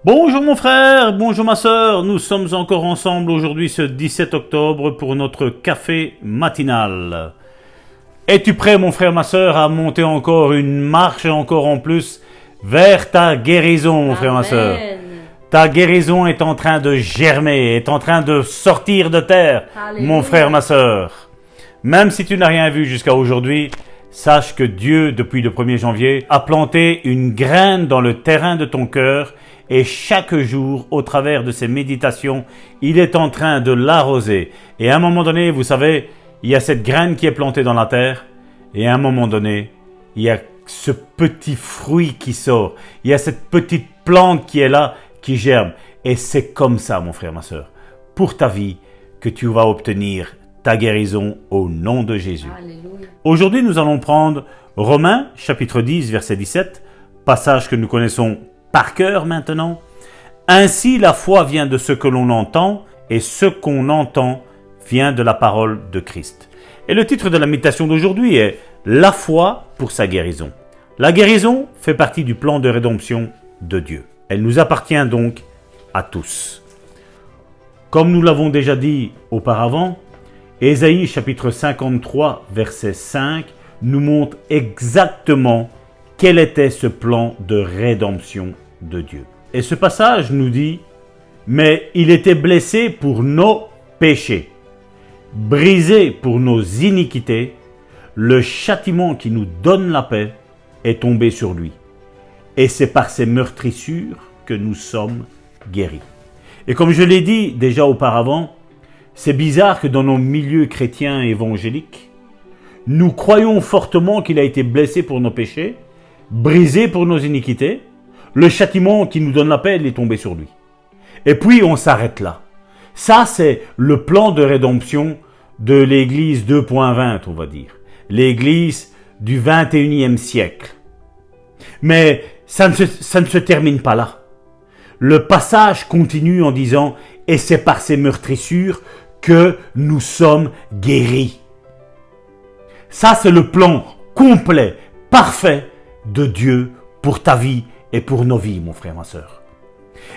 Bonjour mon frère, bonjour ma sœur, nous sommes encore ensemble aujourd'hui ce 17 octobre pour notre café matinal. Es-tu prêt mon frère, ma sœur, à monter encore une marche encore en plus vers ta guérison mon frère, ma sœur? Ta guérison est en train de germer, est en train de sortir de terre, Alléluia. mon frère, ma sœur. Même si tu n'as rien vu jusqu'à aujourd'hui, sache que Dieu, depuis le 1er janvier, a planté une graine dans le terrain de ton cœur et chaque jour, au travers de ses méditations, il est en train de l'arroser. Et à un moment donné, vous savez, il y a cette graine qui est plantée dans la terre et à un moment donné, il y a ce petit fruit qui sort. Il y a cette petite plante qui est là, qui germe. Et c'est comme ça, mon frère, ma sœur, pour ta vie, que tu vas obtenir ta guérison au nom de Jésus. Alléluia. Aujourd'hui, nous allons prendre Romains, chapitre 10, verset 17, passage que nous connaissons par cœur maintenant. Ainsi, la foi vient de ce que l'on entend, et ce qu'on entend vient de la parole de Christ. Et le titre de la méditation d'aujourd'hui est « La foi pour sa guérison ». La guérison fait partie du plan de rédemption de Dieu. Elle nous appartient donc à tous. Comme nous l'avons déjà dit auparavant, Ésaïe chapitre 53 verset 5 nous montre exactement quel était ce plan de rédemption de Dieu. Et ce passage nous dit « Mais il était blessé pour nos péchés, brisé pour nos iniquités, le châtiment qui nous donne la paix est tombé sur lui. Et c'est par ses meurtrissures que nous sommes guéris. » Et comme je l'ai dit déjà auparavant, c'est bizarre que dans nos milieux chrétiens évangéliques, nous croyons fortement qu'il a été blessé pour nos péchés, brisé pour nos iniquités, le châtiment qui nous donne la paix est tombé sur lui. Et puis on s'arrête là. Ça, c'est le plan de rédemption de l'Église 2.20, on va dire. L'Église du 21e siècle. Mais ça ne se termine pas là. Le passage continue en disant « Et c'est par ces meurtrissures que nous sommes guéris. » Ça, c'est le plan complet, parfait de Dieu pour ta vie et pour nos vies, mon frère, ma sœur.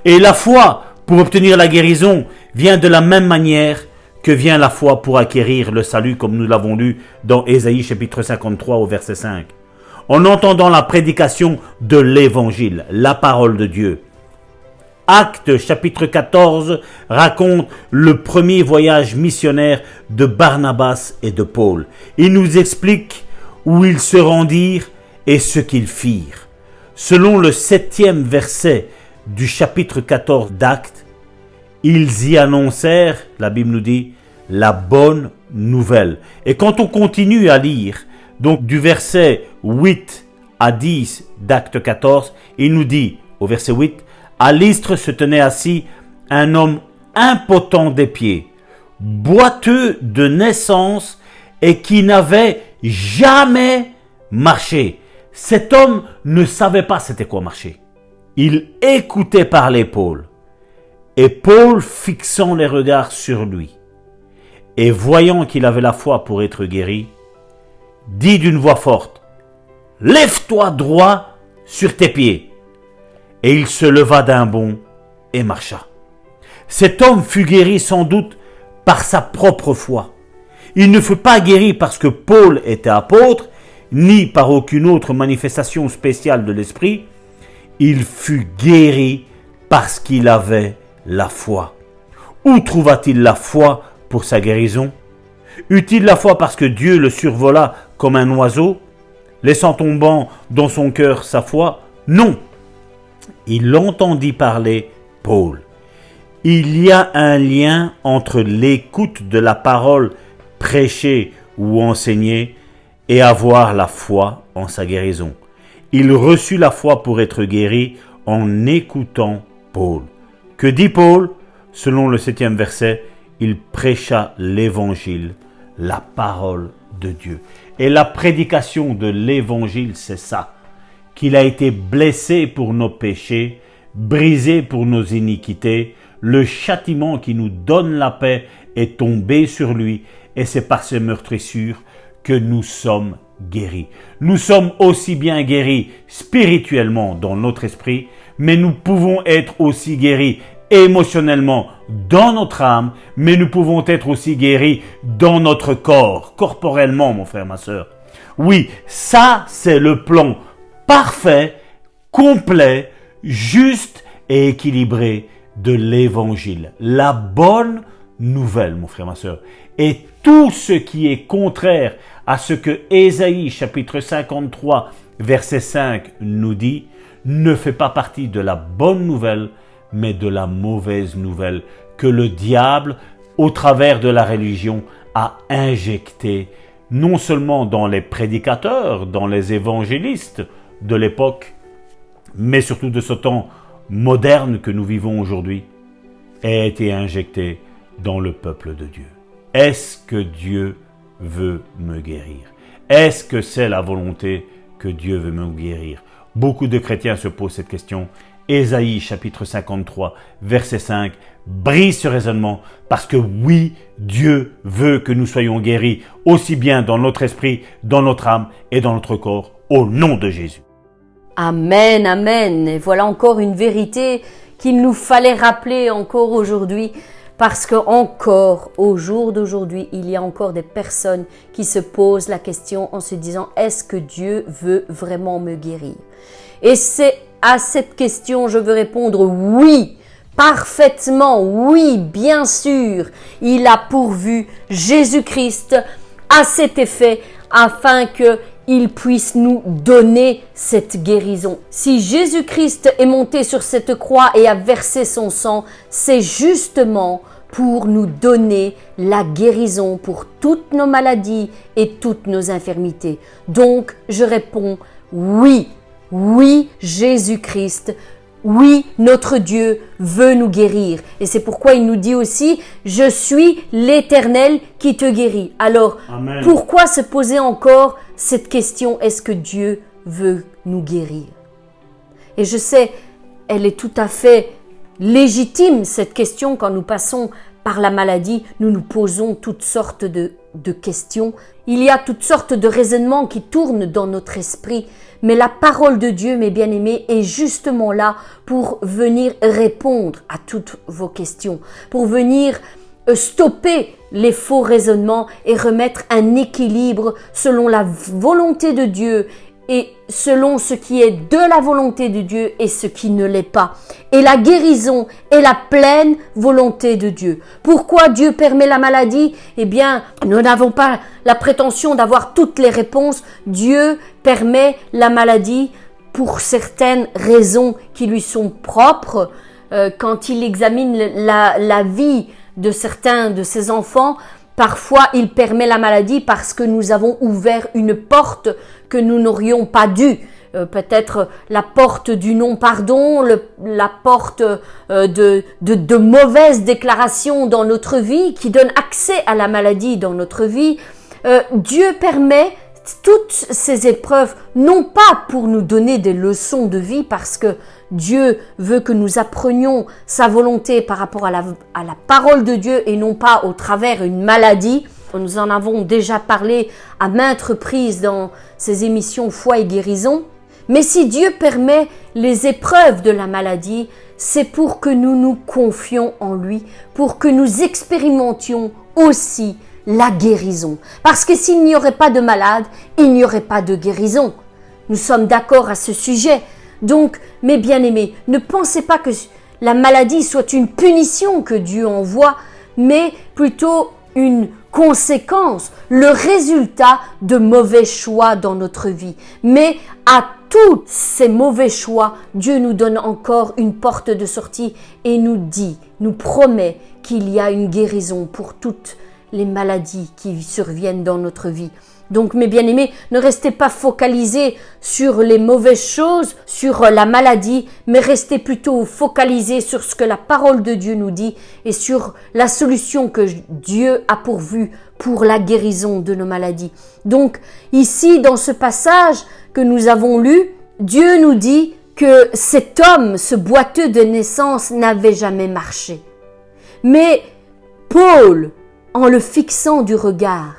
Et la foi pour obtenir la guérison vient de la même manière que vient la foi pour acquérir le salut, comme nous l'avons lu dans Ésaïe chapitre 53 au verset 5. En entendant la prédication de l'Évangile, la parole de Dieu. Actes chapitre 14 raconte le premier voyage missionnaire de Barnabas et de Paul. Il nous explique où ils se rendirent et ce qu'ils firent. Selon le 7e verset du chapitre 14 d'Actes, ils y annoncèrent, la Bible nous dit, la bonne nouvelle. Et quand on continue à lire, donc du verset 8 à 10 d'Actes 14, il nous dit, au verset 8, « À Lystre se tenait assis un homme impotent des pieds, boiteux de naissance et qui n'avait jamais marché. » Cet homme ne savait pas c'était quoi marcher. Il écoutait parler Paul. Et Paul, fixant les regards sur lui, et voyant qu'il avait la foi pour être guéri, dit d'une voix forte, « Lève-toi droit sur tes pieds. » Et il se leva d'un bond et marcha. Cet homme fut guéri sans doute par sa propre foi. Il ne fut pas guéri parce que Paul était apôtre, ni par aucune autre manifestation spéciale de l'esprit. Il fut guéri parce qu'il avait la foi. Où trouva-t-il la foi pour sa guérison? Eut-il la foi parce que Dieu le survola comme un oiseau, laissant tombant dans son cœur sa foi? Non. Il entendit parler Paul. Il y a un lien entre l'écoute de la parole prêchée ou enseignée et avoir la foi en sa guérison. Il reçut la foi pour être guéri en écoutant Paul. Que dit Paul? Selon le 7e verset, il prêcha l'évangile, la parole de Dieu. Et la prédication de l'évangile, c'est ça. Qu'il a été blessé pour nos péchés, brisé pour nos iniquités, le châtiment qui nous donne la paix est tombé sur lui, et c'est par ses meurtrissures que nous sommes guéris. Nous sommes aussi bien guéris spirituellement dans notre esprit, mais nous pouvons être aussi guéris émotionnellement dans notre âme, mais nous pouvons être aussi guéris dans notre corps, corporellement, mon frère, ma sœur. Oui, ça, c'est le plan parfait, complet, juste et équilibré de l'évangile. La bonne nouvelle, mon frère, ma sœur. Et tout ce qui est contraire à ce que Ésaïe, chapitre 53, verset 5, nous dit, ne fait pas partie de la bonne nouvelle, mais de la mauvaise nouvelle que le diable, au travers de la religion, a injecté non seulement dans les prédicateurs, dans les évangélistes de l'époque, mais surtout de ce temps moderne que nous vivons aujourd'hui, a été injecté dans le peuple de Dieu. Est-ce que Dieu veut me guérir? Est-ce que c'est la volonté que Dieu veut me guérir? Beaucoup de chrétiens se posent cette question. Ésaïe chapitre 53, verset 5, brise ce raisonnement parce que oui, Dieu veut que nous soyons guéris aussi bien dans notre esprit, dans notre âme et dans notre corps, au nom de Jésus. Amen, amen. Et voilà encore une vérité qu'il nous fallait rappeler encore aujourd'hui, parce que encore au jour d'aujourd'hui, il y a encore des personnes qui se posent la question en se disant, est-ce que Dieu veut vraiment me guérir? Et c'est à cette question, je veux répondre oui, parfaitement, oui, bien sûr. Il a pourvu Jésus-Christ à cet effet afin qu'il puisse nous donner cette guérison. Si Jésus-Christ est monté sur cette croix et a versé son sang, c'est justement pour nous donner la guérison pour toutes nos maladies et toutes nos infirmités. Donc, je réponds oui. Oui, Jésus-Christ, oui, notre Dieu veut nous guérir. Et c'est pourquoi il nous dit aussi, je suis l'Éternel qui te guérit. Alors, Amen. Pourquoi se poser encore cette question, est-ce que Dieu veut nous guérir? Et je sais, elle est tout à fait légitime, cette question, quand nous passons par la maladie, nous nous posons toutes sortes de questions. Il y a toutes sortes de raisonnements qui tournent dans notre esprit. Mais la parole de Dieu, mes bien-aimés, est justement là pour venir répondre à toutes vos questions, pour venir stopper les faux raisonnements et remettre un équilibre selon la volonté de Dieu et selon ce qui est de la volonté de Dieu et ce qui ne l'est pas. Et la guérison est la pleine volonté de Dieu. Pourquoi Dieu permet la maladie? Eh bien, nous n'avons pas la prétention d'avoir toutes les réponses. Dieu permet la maladie pour certaines raisons qui lui sont propres. Quand il examine la vie de certains de ses enfants, parfois, il permet la maladie parce que nous avons ouvert une porte que nous n'aurions pas dû. Peut-être la porte du non-pardon, la porte de mauvaises déclarations dans notre vie qui donne accès à la maladie dans notre vie. Dieu permet toutes ces épreuves, non pas pour nous donner des leçons de vie, parce que Dieu veut que nous apprenions sa volonté par rapport à la parole de Dieu et non pas au travers une maladie. Nous en avons déjà parlé à maintes reprises dans ces émissions Foi et Guérison. Mais si Dieu permet les épreuves de la maladie, c'est pour que nous nous confions en lui, pour que nous expérimentions aussi la guérison. Parce que s'il n'y aurait pas de malade, il n'y aurait pas de guérison. Nous sommes d'accord à ce sujet. Donc, mes bien-aimés, ne pensez pas que la maladie soit une punition que Dieu envoie, mais plutôt une conséquence, le résultat de mauvais choix dans notre vie. Mais à tous ces mauvais choix, Dieu nous donne encore une porte de sortie et nous promet qu'il y a une guérison pour toutes les maladies qui surviennent dans notre vie. Donc, mes bien-aimés, ne restez pas focalisés sur les mauvaises choses, sur la maladie, mais restez plutôt focalisés sur ce que la parole de Dieu nous dit et sur la solution que Dieu a pourvue pour la guérison de nos maladies. Donc, ici, dans ce passage que nous avons lu, Dieu nous dit que cet homme, ce boiteux de naissance, n'avait jamais marché. Mais Paul, en le fixant du regard,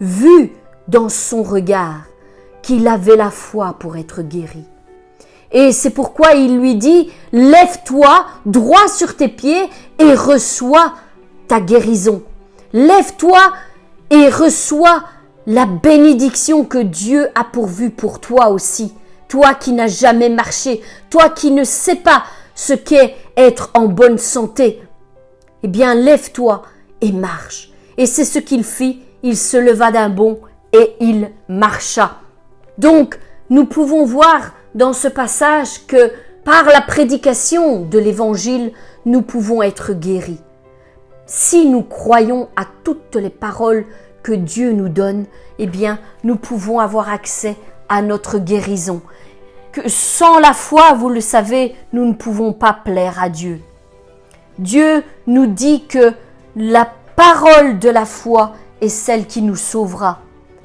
vu dans son regard qu'il avait la foi pour être guéri. Et c'est pourquoi il lui dit, lève-toi droit sur tes pieds et reçois ta guérison. Lève-toi et reçois la bénédiction que Dieu a pourvue pour toi aussi. Toi qui n'as jamais marché, toi qui ne sais pas ce qu'est être en bonne santé. Eh bien, lève-toi et marche. Et c'est ce qu'il fit. Il se leva d'un bond et il marcha. Donc, nous pouvons voir dans ce passage que par la prédication de l'évangile, nous pouvons être guéris. Si nous croyons à toutes les paroles que Dieu nous donne, eh bien, nous pouvons avoir accès à notre guérison. Que sans la foi, vous le savez, nous ne pouvons pas plaire à Dieu. Dieu nous dit que la parole de la foi est celle qui nous sauvera.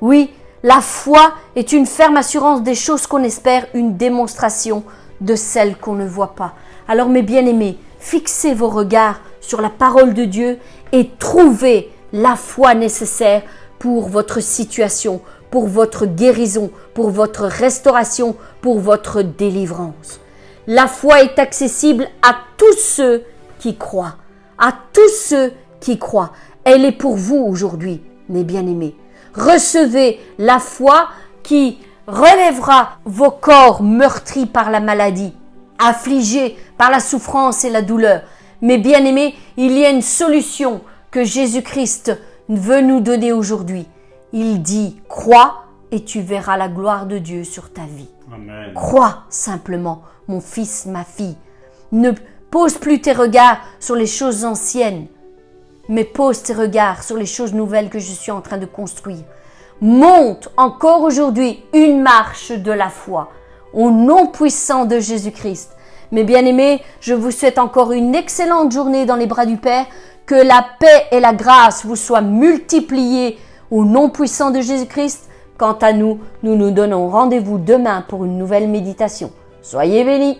Oui, la foi est une ferme assurance des choses qu'on espère, une démonstration de celles qu'on ne voit pas. Alors mes bien-aimés, fixez vos regards sur la parole de Dieu et trouvez la foi nécessaire pour votre situation, pour votre guérison, pour votre restauration, pour votre délivrance. La foi est accessible à tous ceux qui croient, à tous ceux qui croient. Elle est pour vous aujourd'hui, mes bien-aimés. Recevez la foi qui relèvera vos corps meurtris par la maladie, affligés par la souffrance et la douleur. Mes bien-aimés, il y a une solution que Jésus-Christ veut nous donner aujourd'hui. Il dit, crois et tu verras la gloire de Dieu sur ta vie. Amen. Crois simplement, mon fils, ma fille. Ne pose plus tes regards sur les choses anciennes, mais pose tes regards sur les choses nouvelles que je suis en train de construire. Monte encore aujourd'hui une marche de la foi au nom puissant de Jésus-Christ. Mes bien-aimés, je vous souhaite encore une excellente journée dans les bras du Père. Que la paix et la grâce vous soient multipliées au nom puissant de Jésus-Christ. Quant à nous, nous nous donnons rendez-vous demain pour une nouvelle méditation. Soyez bénis.